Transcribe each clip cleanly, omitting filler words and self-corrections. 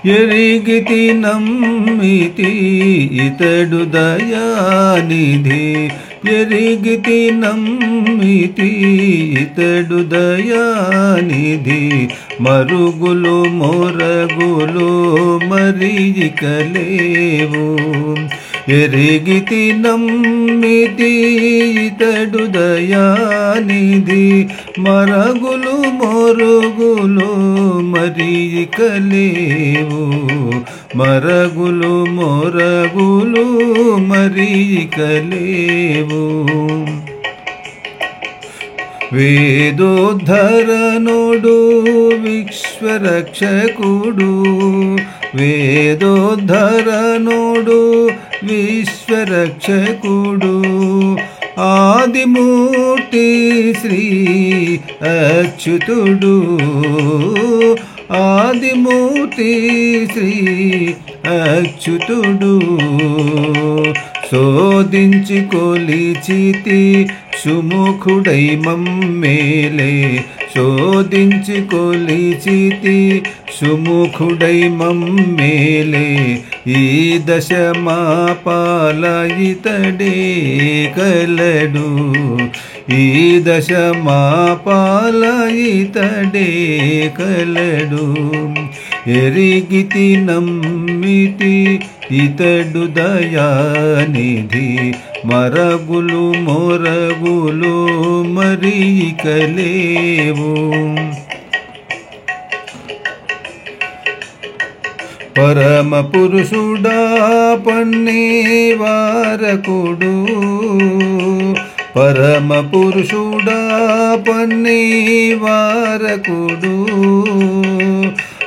ఎరిగితి నమ్మితి ఇతడు దయానిధి ఎరిగితి నమ్మితి ఇతడు దయానిధి మరుగులు మొరగులు మరియికలేవు ఎరిగితి నమ్మితి ఇతడు దయానిధి మరుగులు మొరుగులు మరియికలేవు మరుగులు మొరగులు మరియికలేవు వేదోద్ధరణుడు విశ్వరక్షకుడు వేదోద్ధరణుడు విశ్వరక్షకుడు ఆదిమూర్తి శ్రీ అచ్యుతుడు ఆదిమూర్తి శ్రీ అచ్యుతుడు శోధించి కొలిచితి సుముఖుడై మమ్మేలే శోధించి కొలిచితి సుముఖుడై మమ్మేలే ఈ దశ మాపాల ఇతడే కలడు ఈ దశ మాపాల ఇతడే కలడు ఎరిగితి నమ్మితి ఇతడు దయానిధి మరుగులు మొరగులు మరియికలేవు పరమ పురుషుడా పన్నేవారకుడు పరమ పురుషుడా పన్నేవారకుడు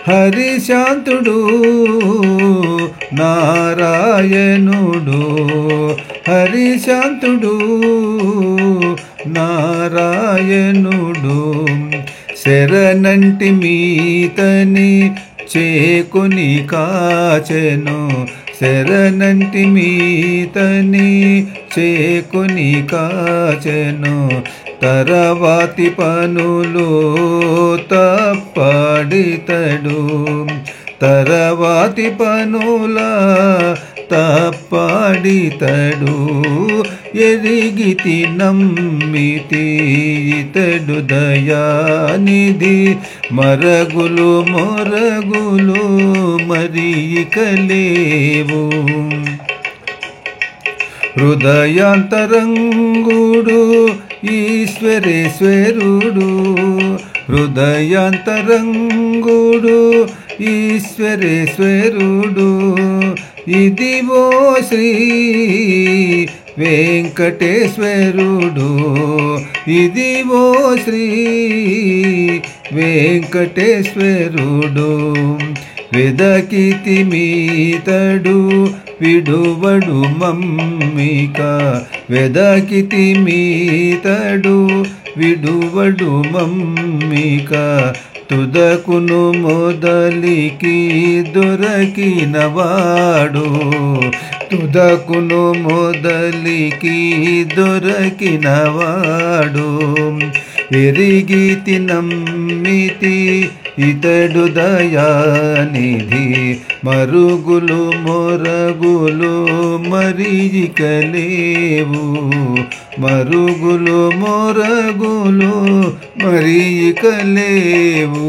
హరిశాంతుడు నారాయణుడు హరిశాంతుడు నారాయణుడు శరణంటి మీతని చేకొని కాచెను శరణంటి మీతని చేకొని కాచెను తరవాతి పనులు తప్పడితడు తరవాతి పనుల తప్పడితడు ఎరిగితి నమ్మితి ఇతడు దయానిధి మరుగులు మొరగులు మరియికలేవు హృదయాంతరంగుడు ఈశ్వరేశ్వరుడు హృదయాంతరంగుడు ఈశ్వరేశ్వరుడు ఇదివో శ్రీ వెంకటేశ్వరుడు ఇదివో శ్రీ వెంకటేశ్వరుడు వెదకితి మీతడు విడువడు మమ్మిక వెదకితి మీతడు విడువడు మమ్మిక తుదకును మొదలికి దొరకినవాడు తుదకును మొదలికి దొరకినవాడు ఎరిగితి నమ్మితి ఇతడు దయానిధి మరుగులు మొరగులు మరియికలేవు మరుగులు మొరగులు మరియికలేవు